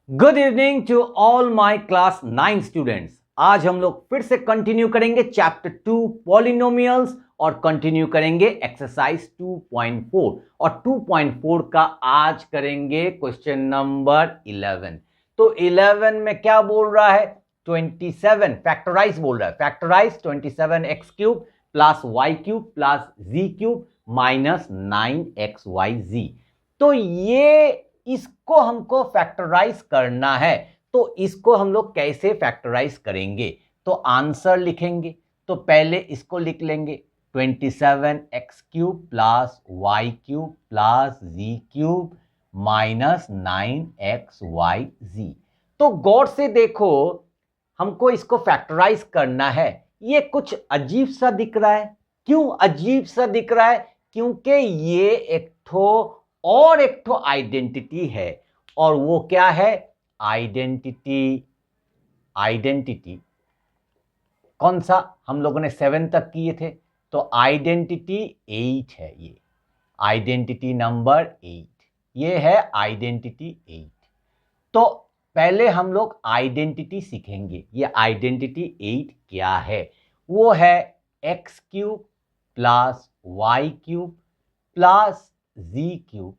Good evening to all my class 9 students. आज हम लोग फिर से कंटिन्यू करेंगे चैप्टर 2 पॉलिनोमियल्स और कंटिन्यू करेंगे एक्सरसाइज 2.4 और 2.4 का आज करेंगे क्वेश्चन नंबर 11। तो 11 में क्या बोल रहा है? 27 फैक्टराइज बोल रहा है। Factorise 27x cube plus Y cube plus जी क्यूब माइनस 9xyz। तो ये इसको हमको फैक्टराइज करना है। तो इसको हम लोग कैसे फैक्टराइज करेंगे? तो आंसर लिखेंगे। तो पहले इसको लिख लेंगे 27x cube plus Y cube plus जी क्यूब माइनस 9xyz। तो गौर से देखो, हमको इसको फैक्टराइज करना है। ये कुछ अजीब सा दिख रहा है। क्यों अजीब सा दिख रहा है? क्योंकि ये एक ठो आइडेंटिटी है। और वो क्या है? आइडेंटिटी कौन सा? हम लोगों ने 7 तक किए थे। तो आइडेंटिटी 8 है। ये आइडेंटिटी नंबर 8, ये है आइडेंटिटी 8। तो पहले हम लोग आइडेंटिटी सीखेंगे। ये आइडेंटिटी 8 क्या है? वो है X cube plus Y cube plus ji cube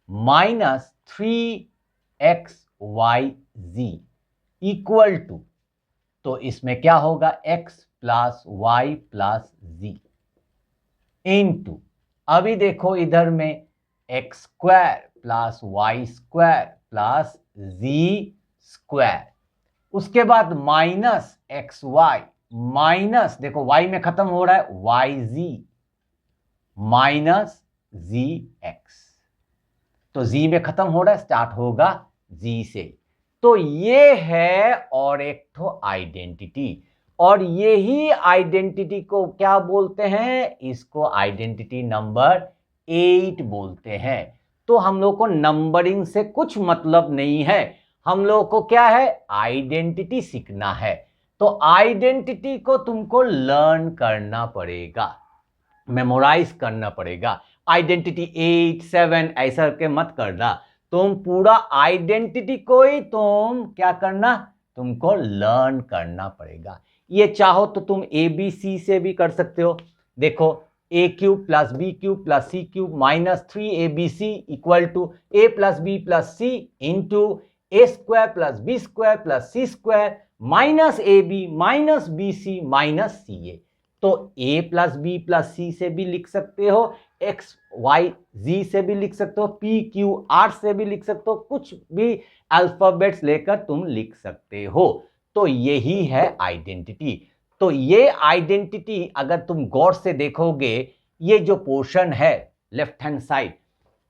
minus 3xyz equal to, तो इसमें क्या होगा? x plus Y plus Z into, अभी देखो इधर में X square plus Y square plus जी स्क्वायर, उसके बाद माइनस एक्स वाई माइनस, देखो y में खत्म हो रहा है, वाई जी माइनस जी एक्स। तो जी में खत्म हो रहा है, स्टार्ट होगा जी से। तो ये है और एक ठो आइडेंटिटी। और यही आइडेंटिटी को क्या बोलते हैं? इसको आइडेंटिटी नंबर 8 बोलते हैं। तो हम लोग को नंबरिंग से कुछ मतलब नहीं है। हम लोग को क्या है? आइडेंटिटी सीखना है। तो आइडेंटिटी को तुमको लर्न करना पड़ेगा, मेमोराइज करना पड़ेगा। आइडेंटिटी 8, 7 ऐसा करके मत करना। तुम पूरा आइडेंटिटी को ही तुम क्या करना? तुमको लर्न करना पड़ेगा। ये चाहो तो तुम ABC से भी कर सकते हो। देखो a cube plus B cube plus C cube minus 3abc equal to a plus B plus C into A square plus B square plus C square minus A B minus B C minus C A. तो a plus B plus C से भी लिख सकते हो, x Y जी से भी लिख सकते हो, पी क्यू आर से भी लिख सकते हो, कुछ भी अल्फाबेट्स लेकर तुम लिख सकते हो। तो यही है आइडेंटिटी। तो ये आइडेंटिटी अगर तुम गौर से देखोगे, ये जो पोर्शन है लेफ्ट हैंड साइड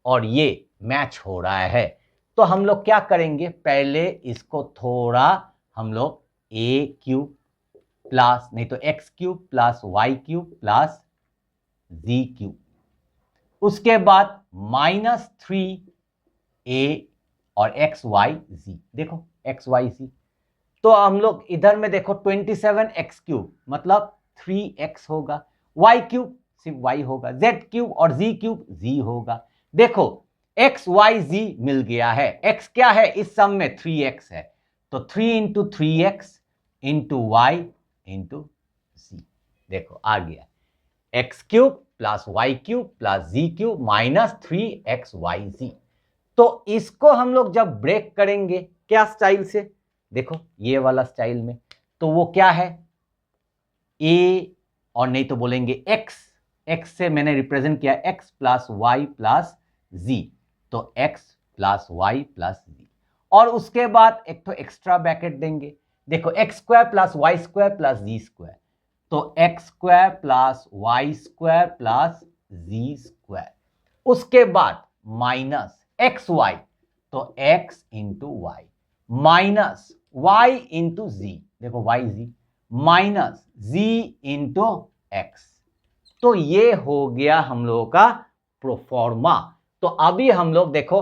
और ये मैच हो रहा है। तो हम लोग क्या करेंगे? पहले इसको थोड़ा हम लोग ए क्यूब प्लस, नहीं तो x cube plus Y cube plus जी क्यूब, उसके बाद माइनस 3a और एक्स वाई जी। देखो एक्स वाई जी, तो हम लोग इधर में देखो 27x क्यूब मतलब 3x होगा, y क्यूब सिर्फ y होगा, z क्यूब और z क्यूब z होगा। देखो x y z मिल गया है। x क्या है? इस सम में 3x है। तो 3 into 3x into y into z। देखो आ गया x cube plus Y cube plus जी क्यूब माइनस 3xyz। तो इसको हम लोग जब ब्रेक करेंगे क्या स्टाइल से? देखो ये वाला स्टाइल में, तो वो क्या है? a और नहीं तो बोलेंगे x, x से मैंने रिप्रेजेंट किया x plus Y plus z, तो x plus Y plus z. और उसके बाद एक तो एक्स्ट्रा ब्रैकेट देंगे। देखो x square plus Y square plus जी स्क्वायर, तो x square plus Y square plus जी स्क्वायर, उसके बाद माइनस एक्स वाई, तो x into y minus y into z, देखो वाई जी माइनस जी इंटू एक्स। तो ये हो गया हम लोगों का प्रोफॉर्मा। तो अभी हम लोग देखो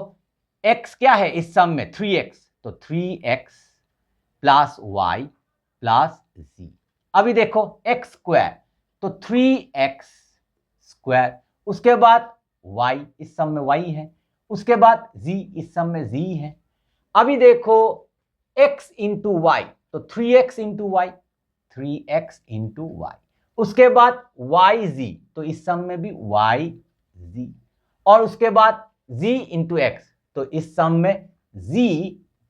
x क्या है इस सम में? 3x, तो 3x प्लस वाई प्लस जी। अभी देखो x स्क्वायर, तो 3x स्क्वायर, उसके बाद y इस सम में y है, उसके बाद z इस सम में z है। अभी देखो x इंटू वाई, तो 3x into Y, 3x into Y. उसके बाद yz, तो इस सम में भी yz, और उसके बाद z इंटू x, तो इस सम में z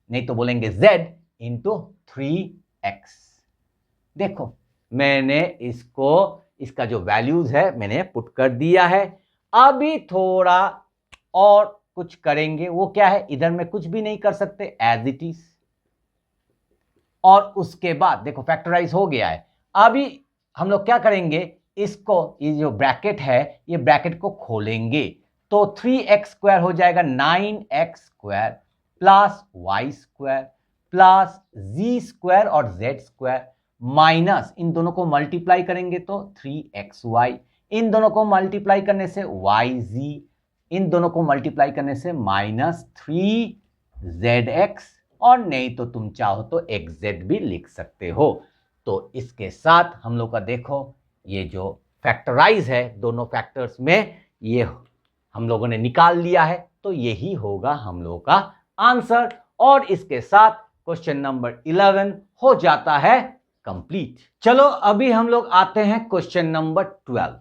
नहीं तो बोलेंगे z इंटू 3x। देखो मैंने इसका जो वैल्यूज है मैंने पुट कर दिया है। अभी थोड़ा और कुछ करेंगे, वो क्या है, इधर में कुछ भी नहीं कर सकते, एज इट इज। और उसके बाद देखो फैक्टराइज हो गया है। अभी हम लोग क्या करेंगे, इसको, ये जो ब्रैकेट है ये ब्रैकेट को खोलेंगे, तो 3x² हो जाएगा 9x² plus y² plus z² और z² माइनस इन दोनों को मल्टीप्लाई करेंगे तो 3xy, इन दोनों को मल्टीप्लाई करने से yz, इन दोनों को मल्टीप्लाई करने से माइनस 3zx, और नहीं तो तुम चाहो तो xz भी लिख सकते हो। तो इसके साथ हम लोग का देखो ये जो फैक्टराइज है दोनों फैक्टर्स में, ये हम लोगों ने निकाल लिया है, तो यही होगा हम लोगों का आंसर। और इसके साथ क्वेश्चन नंबर 11 हो जाता है कंप्लीट। चलो अभी हम लोग आते हैं क्वेश्चन नंबर 12।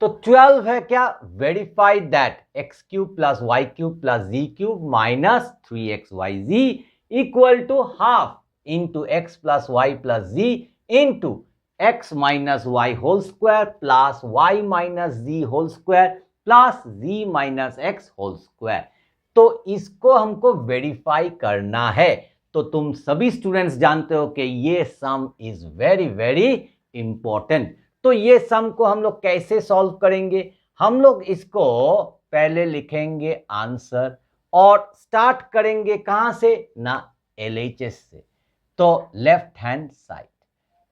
तो 12 है क्या, verify that x³ plus y³ plus z³ minus 3xyz equal to half into x plus Y plus z into x minus y whole square plus y minus z whole square plus z minus x whole square. तो इसको हमको verify करना है। तो तुम सभी students जानते हो कि ये सम इज वेरी वेरी इंपॉर्टेंट। तो ये सम को हम लोग कैसे सॉल्व करेंगे, हम लोग इसको पहले लिखेंगे आंसर और स्टार्ट करेंगे कहां से ना, LHS से। तो लेफ्ट हैंड साइड,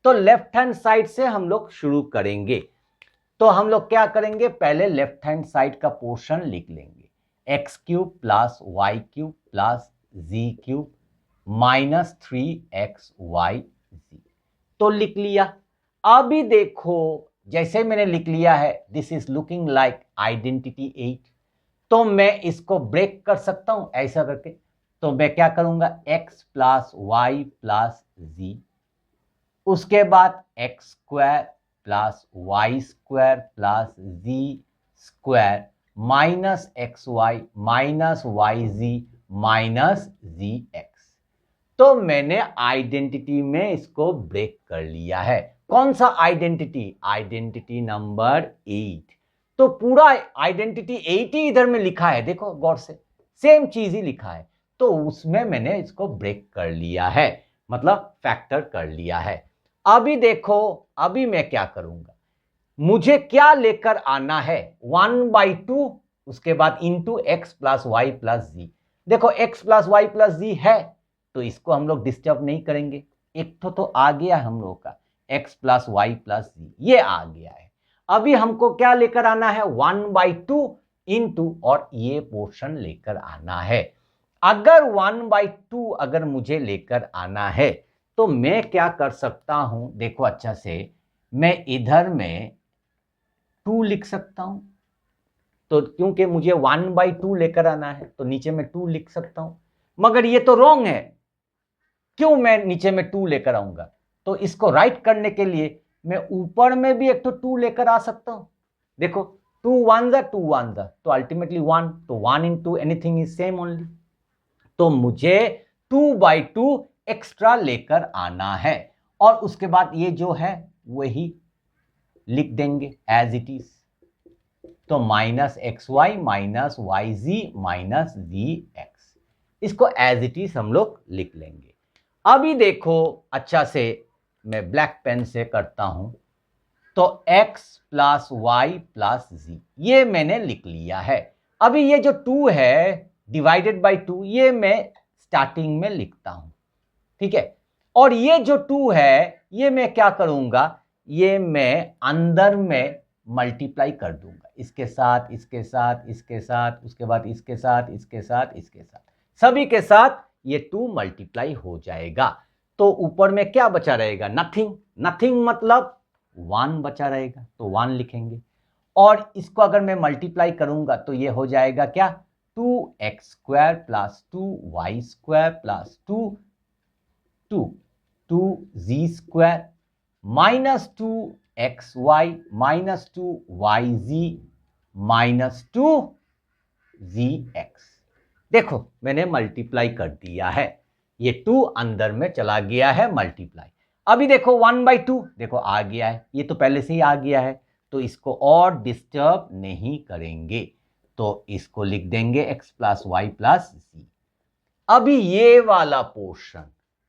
तो लेफ्ट हैंड साइड से हम लोग शुरू करेंगे। तो हम लोग क्या करेंगे, पहले लेफ्ट हैंड साइड का पोर्शन लिख लेंगे, x³ plus y³ plus z³ minus 3xyz, तो लिख लिया। अभी देखो जैसे मैंने लिख लिया है, this is looking like identity 8, तो मैं इसको ब्रेक कर सकता हूं ऐसा करके। तो मैं क्या करूंगा, x plus Y plus z, उसके बाद x² plus y² plus z² minus xy minus yz minus zx। तो मैंने आइडेंटिटी में इसको ब्रेक कर लिया है। कौन सा आइडेंटिटी, आइडेंटिटी नंबर 8। तो पूरा आइडेंटिटी 8 ही इधर में लिखा है, देखो गौर से सेम चीज ही लिखा है, तो उसमें मैंने इसको ब्रेक कर लिया है, मतलब फैक्टर कर लिया है। अभी देखो अभी मैं क्या करूंगा, मुझे क्या लेकर आना है, 1/2, उसके बाद into x plus Y plus z. देखो x plus Y plus z है, तो इसको हम लोग डिस्टर्ब नहीं करेंगे, एक तो आ गया हम लोग का x प्लस वाई प्लस जी, ये आ गया है। अभी हमको क्या लेकर आना है, 1/2 इंटू और ये पोर्शन लेकर आना है। अगर 1/2 अगर मुझे लेकर आना है तो मैं क्या कर सकता हूं, देखो अच्छा से, मैं इधर में 2 लिख सकता हूं। तो क्योंकि मुझे 1/2 लेकर आना है तो नीचे में 2 लिख सकता हूं, मगर ये तो रॉन्ग है, क्यों मैं नीचे में 2 लेकर आऊंगा। तो इसको राइट करने के लिए मैं ऊपर में भी एक तो 2 लेकर आ सकता हूं। देखो 2 1 2 1 तो अल्टीमेटली 1, तो 1 into anything is same only. तो मुझे 2/2 एक्स्ट्रा लेकर आना है, और उसके बाद ये जो है वही लिख देंगे एज इट इज। तो minus XY minus YZ minus ZX, इसको एज इट इज हम लोग लिख लेंगे। अभी देखो अच्छा से, मैं ब्लैक पेन से करता हूं, तो x plus Y plus z ये मैंने लिख लिया है। अभी ये जो 2 है डिवाइडेड बाय 2, ये मैं स्टार्टिंग में लिखता हूं, ठीक है। और ये जो 2 है ये मैं क्या करूंगा, ये मैं अंदर में मल्टीप्लाई कर दूंगा, इसके साथ इसके साथ इसके साथ, उसके बाद इसके साथ इसके साथ इसके साथ, सभी के साथ ये 2 मल्टीप्लाई हो जाएगा। तो ऊपर में क्या बचा रहेगा, नथिंग, नथिंग मतलब 1 बचा रहेगा, तो 1 लिखेंगे। और इसको अगर मैं मल्टीप्लाई करूंगा तो ये हो जाएगा क्या, 2x² plus 2y² plus 2z² minus 2xy minus 2yz minus 2zx। देखो मैंने मल्टीप्लाई कर दिया है, ये 2 अंदर में चला गया है मल्टीप्लाई। अभी देखो 1/2 देखो आ गया है, ये तो पहले से ही आ गया है, तो इसको और डिस्टर्ब नहीं करेंगे, तो इसको लिख देंगे x प्लस वाई प्लस जी। अभी ये वाला पोर्शन,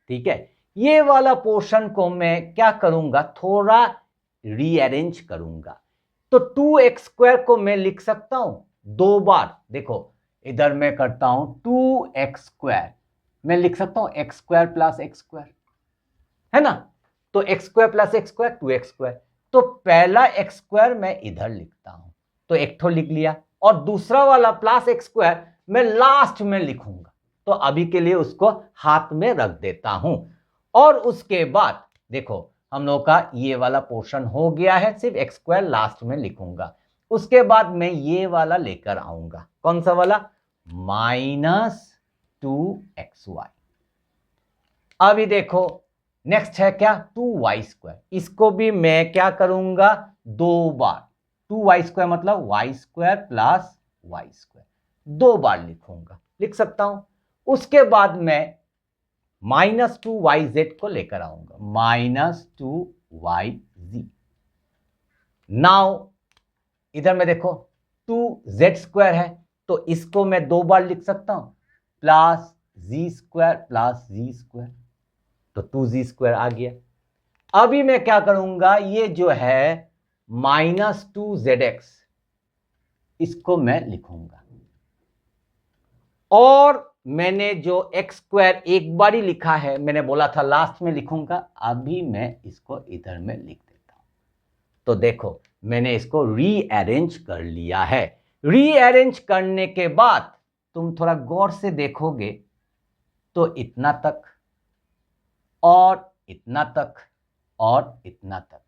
ठीक है, ये वाला पोर्शन को मैं क्या करूंगा, थोड़ा रीअरेंज करूंगा। तो 2x² को मैं लिख सकता हूं 2 बार। देखो इधर मैं करता हूं 2x², मैं लिख सकता हूं x² प्लस x², है ना। तो x² प्लस x² 2x²। तो पहला x² मैं इधर लिखता हूं, तो एक ठो लिख लिया, और दूसरा वाला प्लस x² मैं लास्ट में लिखूंगा। तो अभी के लिए उसको हाथ में रख देता हूं, और उसके बाद देखो हम लोग का ये वाला पोर्शन हो गया है, सिर्फ x² लास्ट में लिखूंगा। उसके बाद मैं ये वाला लेकर आऊंगा, कौन सा वाला, -2xy। अभी देखो नेक्स्ट है क्या, 2y², इसको भी मैं क्या करूंगा 2 बार, 2y² मतलब y² प्लस y², 2 बार लिखूंगा, लिख सकता हूं। उसके बाद मैं -2yz को लेकर आऊंगा, -2yz। नाउ इधर में देखो 2z² है, तो इसको मैं 2 बार लिख सकता हूं, प्लस z² प्लस z², तो 2z² आ गया। अभी मैं क्या करूंगा, ये जो है -2zx, इसको मैं लिखूंगा, और मैंने जो x² एक बार ही लिखा है, मैंने बोला था लास्ट में लिखूंगा, अभी मैं इसको इधर में लिख देता हूं। तो देखो मैंने इसको रीअरेंज कर लिया है। रीअरेंज करने के बाद तुम थोड़ा गौर से देखोगे तो इतना तक और इतना तक और इतना तक,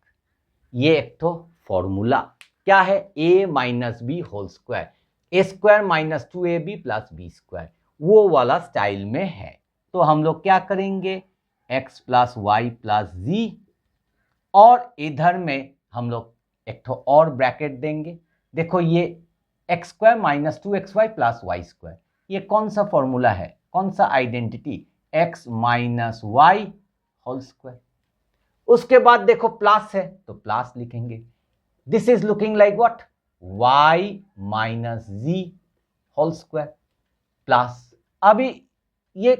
ये एक तो फॉर्मूला क्या है, a minus b whole square, a² minus 2ab plus b², वो वाला स्टाइल में है। तो हम लोग क्या करेंगे, x plus Y plus z, और इधर में हम लोग एक तो और ब्रैकेट देंगे। देखो ये x² minus 2xy plus y², ये कौन सा फॉर्मूला है, कौन सा identity, x minus y whole square. उसके बाद देखो प्लस है तो प्लस लिखेंगे, this is looking like what, y minus z whole square plus, अभी ये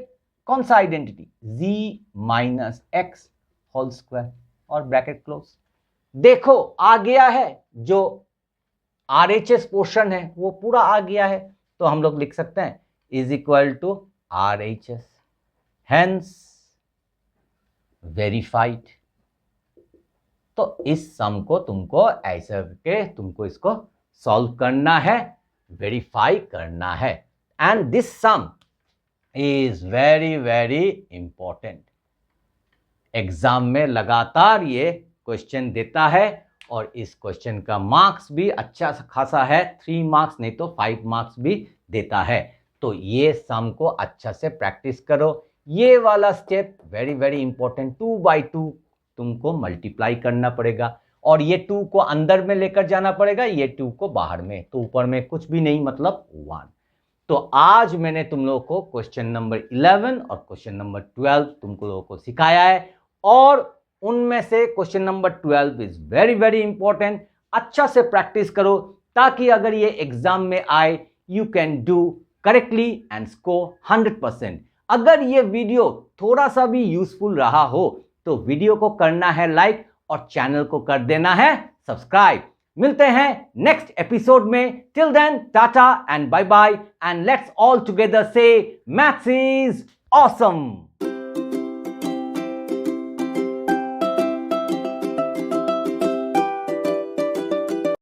कौन सा identity, z minus x whole square, और ब्रैकेट क्लोज। देखो आ गया है, जो RHS पोर्शन है वो पूरा आ गया है, तो हम लोग लिख सकते हैं is equal to RHS, hence verified. तो इस सम को तुमको ऐसे करके तुमको इसको सॉल्व करना है, वेरीफाई करना है, and this some is very very important. Exam में लगातार ये क्वेश्चन देता है, और इस क्वेश्चन का मार्क्स भी अच्छा खासा है, 3 मार्क्स नहीं तो 5 मार्क्स भी देता है। तो ये सम को अच्छा से प्रैक्टिस करो। ये वाला स्टेप वेरी वेरी इंपॉर्टेंट, 2/2 तुमको मल्टीप्लाई करना पड़ेगा, और ये 2 को अंदर में लेकर जाना पड़ेगा, ये 2 को बाहर में, तो ऊपर में कुछ भी नहीं, मतलब 1। तो आज मैंने तुम लोगों को क्वेश्चन नंबर 11 और क्वेश्चन नंबर 12 तुमको लोगों को सिखाया है, और उनमें से question number 12 is very very important. अच्छा से प्रैक्टिस करो, ताकि अगर ये एग्जाम में आए you can do correctly and score 100%। अगर ये वीडियो थोड़ा सा भी यूजफुल रहा हो तो वीडियो को करना है लाइक, और चैनल को कर देना है सब्सक्राइब। मिलते हैं नेक्स्ट एपिसोड में, till then tata and bye bye, and let's all together से मैथ्स इज ऑसम।